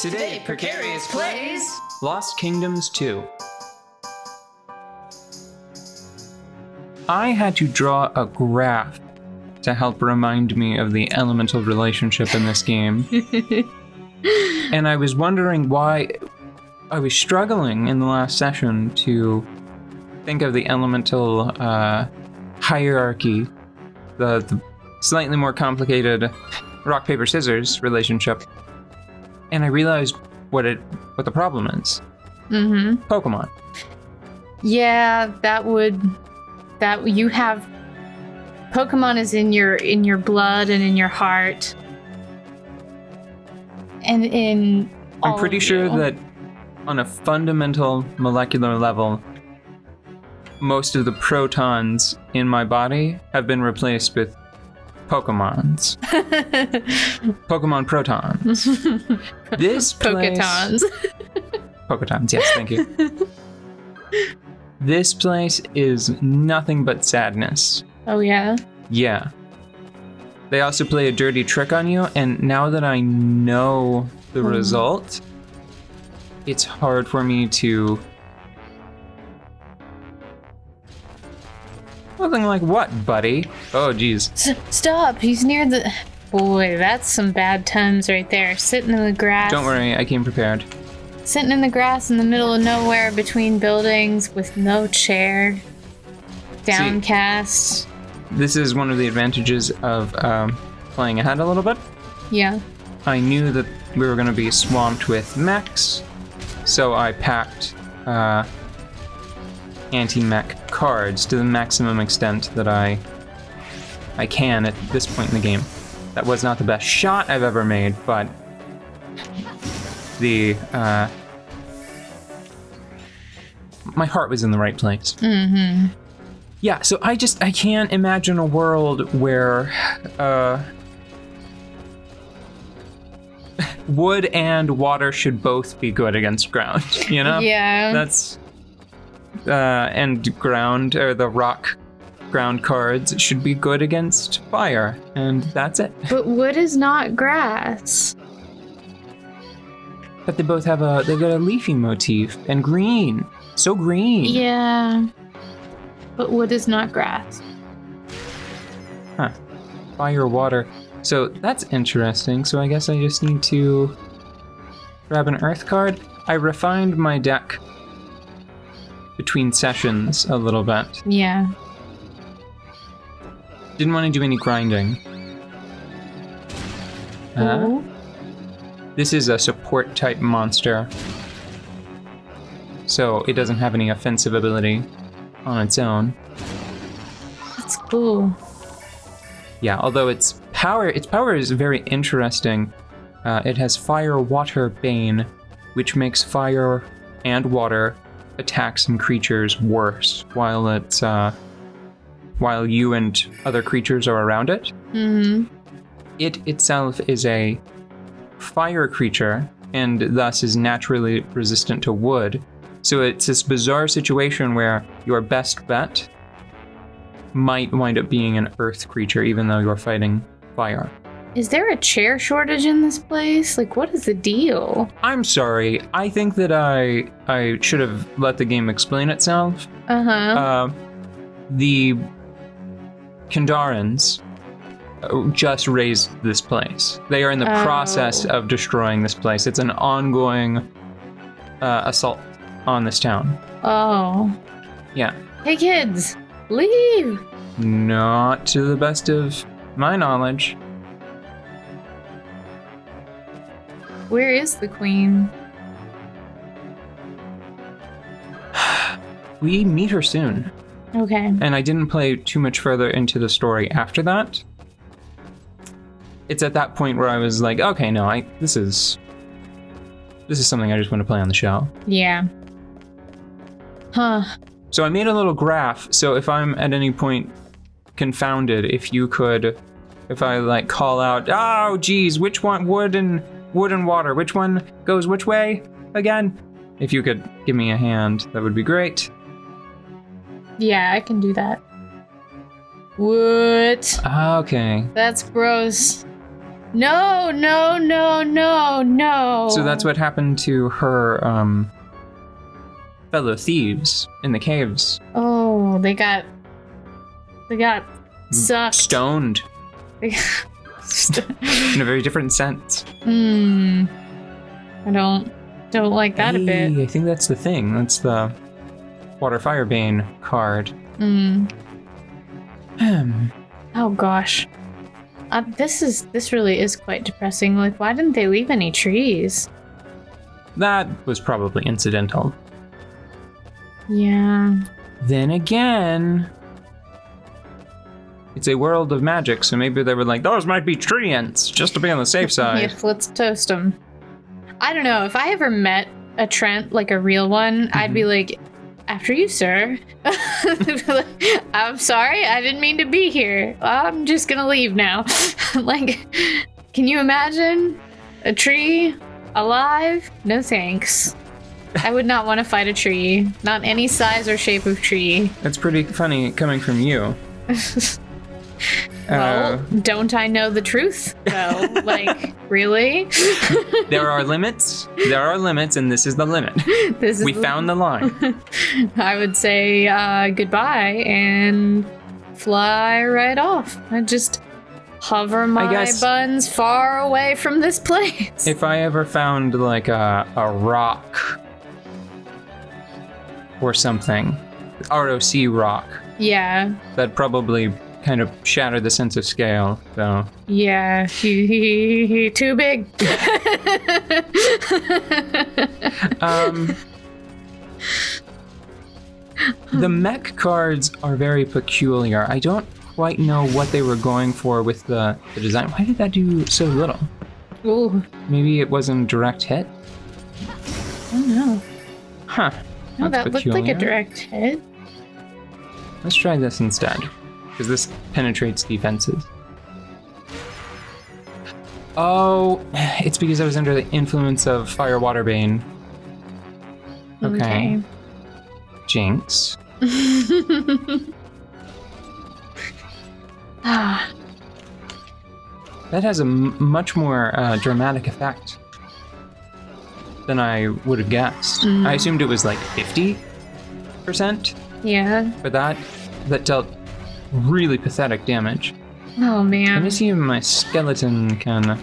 Today, Precarious plays Lost Kingdoms 2. I had to draw a graph to help remind me of the elemental relationship in this game. And I was wondering why I was struggling in the last session to think of the elemental hierarchy, the slightly more complicated rock, paper, scissors relationship. And I realized what the problem is. Mm-hmm. Pokemon. Yeah, that you have Pokemon is in your blood and in your heart. And in all I'm pretty sure that on a fundamental molecular level, most of the protons in my body have been replaced with Pokemons. Pokemon protons. This place... Poketons. Poketons, yes, thank you. This place is nothing but sadness. Oh, yeah? Yeah. They also play a dirty trick on you, and now that I know the result, it's hard for me to... Nothing like what, buddy? Oh, geez. Stop, he's near the... Boy, that's some bad times right there. Sitting in the grass. Don't worry, I came prepared. Sitting in the grass in the middle of nowhere between buildings with no chair. Downcast. See, this is one of the advantages of playing ahead a little bit. Yeah. I knew that we were going to be swamped with mechs, so I packed anti-mech cards to the maximum extent that I can at this point in the game. That was not the best shot I've ever made, but the my heart was in the right place. Mm-hmm. Yeah, so I can't imagine a world where wood and water should both be good against ground, you know? Yeah. That's and ground, or the rock ground cards should be good against fire, and that's it. But wood is not grass. But they both have they've got a leafy motif, and green. So green. Yeah. But wood is not grass. Huh. Fire, water. So that's interesting. So I guess I just need to grab an earth card. I refined my deck between sessions a little bit. Yeah. Didn't want to do any grinding. This is a support type monster, so it doesn't have any offensive ability on its own. That's cool. Yeah, although its power is very interesting. It has Fire, Water, Bane, which makes fire and water attacks and creatures worse while it's while you and other creatures are around it. Mm-hmm. It itself is a fire creature and thus is naturally resistant to wood. So it's this bizarre situation where your best bet might wind up being an earth creature even though you're fighting fire. Is there a chair shortage in this place? Like, what is the deal? I'm sorry. I think that I should have let the game explain itself. Uh-huh. The Kandarans just raised this place. They are in the process of destroying this place. It's an ongoing assault on this town. Oh. Yeah. Hey kids, leave! Not to the best of my knowledge. Where is the queen? We meet her soon. Okay. And I didn't play too much further into the story after that. It's at that point where I was like, okay, no, this is something I just want to play on the show. Yeah. Huh. So I made a little graph, so if I'm at any point confounded, if I like call out, oh geez, which one, wood and water, which one goes which way again? If you could give me a hand, that would be great. Yeah, I can do that. What? Okay. That's gross. No, no, no, no, no. So that's what happened to her fellow thieves in the caves. Oh, they got sucked. Stoned. In a very different sense. I don't like that a bit. I think that's the thing. That's the Water Firebane card. Oh gosh. This really is quite depressing. Like, why didn't they leave any trees? That was probably incidental. Yeah. Then again, it's a world of magic, so maybe they were like, those might be treants, just to be on the safe side. Yeah, let's toast them. I don't know. If I ever met a Trent, like a real one, I'd be like, after you, sir. I'm sorry, I didn't mean to be here. I'm just gonna leave now. Like, can you imagine a tree alive? No thanks. I would not want to fight a tree. Not any size or shape of tree. That's pretty funny coming from you. Well, don't I know the truth, though? Like, really? There are limits. There are limits, and this is the limit. We found the line. I would say goodbye and fly right off. I'd just hover my buns far away from this place. If I ever found, like, a rock or something, ROC rock. Yeah. That'd probably kind of shatter the sense of scale, so. Yeah, too big. The mech cards are very peculiar. I don't quite know what they were going for with the design. Why did that do so little? Ooh. Maybe it wasn't a direct hit? Oh no. Huh. No, That's that looked like a direct hit. Let's try this instead, because this penetrates defenses. Oh, it's because I was under the influence of Fire Water Bane. Okay. Jinx. That has a much more dramatic effect than I would have guessed. I assumed it was like 50%. Yeah. But that dealt really pathetic damage. Oh man. Let me see if my skeleton can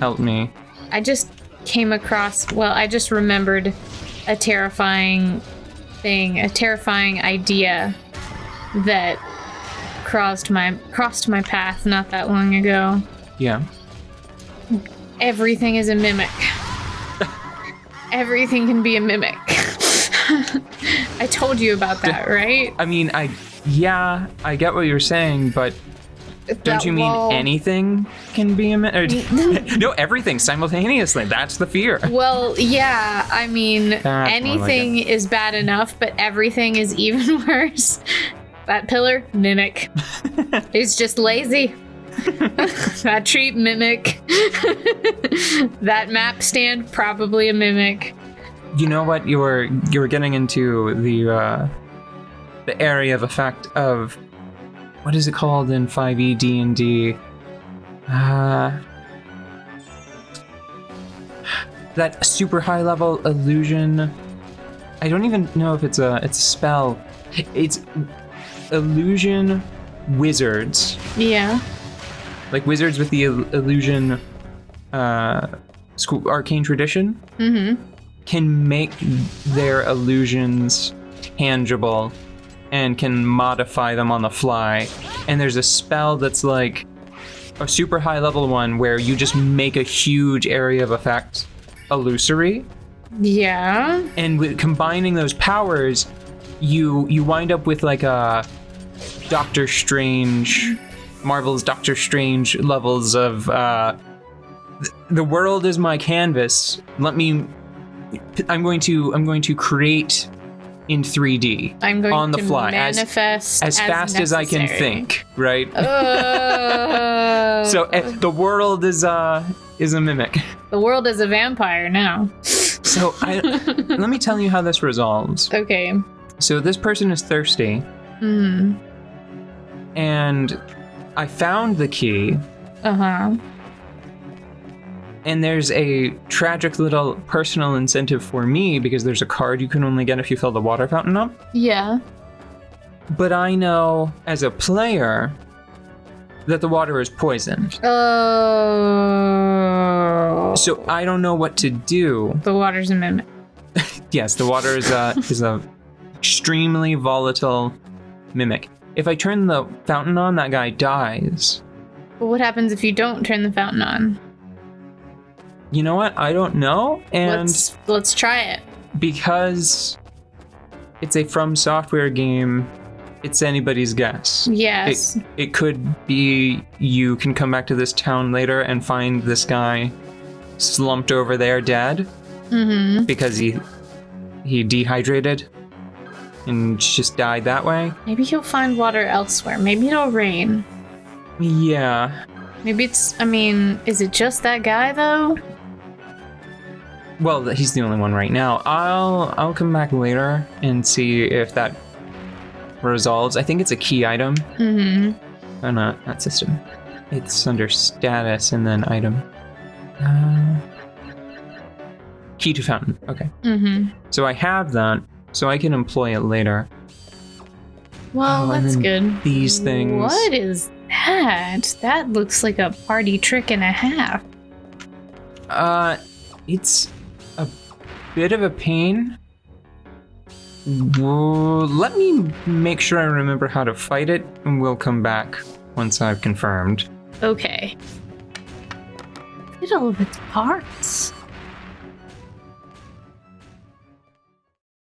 help me. I just came across, well, I just remembered a terrifying thing, a terrifying idea that crossed my path not that long ago. Yeah. Everything is a mimic. Everything can be a mimic. I told you about that, right? I mean, I get what you're saying, but don't you mean anything can be a mimic? No, everything simultaneously. That's the fear. Well, yeah, I mean, anything is bad enough, but everything is even worse. That pillar, mimic. It's just lazy. That tree, mimic. That map stand, probably a mimic. You know what? You were getting into the area of effect of, what is it called in 5e D&D? That super high level illusion. I don't even know if it's a spell. It's illusion wizards. Yeah. Like wizards with the illusion arcane tradition. Mm-hmm. Can make their illusions tangible and can modify them on the fly. And there's a spell that's like a super high level one where you just make a huge area of effect illusory. Yeah. And with combining those powers, you wind up with like a Doctor Strange, Marvel's Doctor Strange levels of the world is my canvas. I'm going to create in 3D. I'm going on the to fly manifest as fast necessary. as I can think, right? Oh. So the world is a mimic. The world is a vampire now. So let me tell you how this resolves. Okay. So this person is thirsty. And I found the key. Uh-huh. And there's a tragic little personal incentive for me because there's a card you can only get if you fill the water fountain up. Yeah. But I know as a player that the water is poisoned. Oh. So I don't know what to do. The water's a mimic. Yes, the water is a extremely volatile mimic. If I turn the fountain on, that guy dies. But what happens if you don't turn the fountain on? You know what? I don't know. And let's try it. because it's a From Software game, it's anybody's guess. Yes. It could be you can come back to this town later and find this guy slumped over there dead because he dehydrated and just died that way. Maybe he'll find water elsewhere. Maybe it'll rain. Yeah. Maybe is it just that guy though? Well, he's the only one right now. I'll come back later and see if that resolves. I think it's a key item. Oh, not system. It's under status and then item. Key to fountain. Okay. So I have that, so I can employ it later. Well, that's good. These things. What is that? That looks like a party trick and a half. It's a bit of a pain. Let me make sure I remember how to fight it, and we'll come back once I've confirmed. Okay. Look at all of its parts.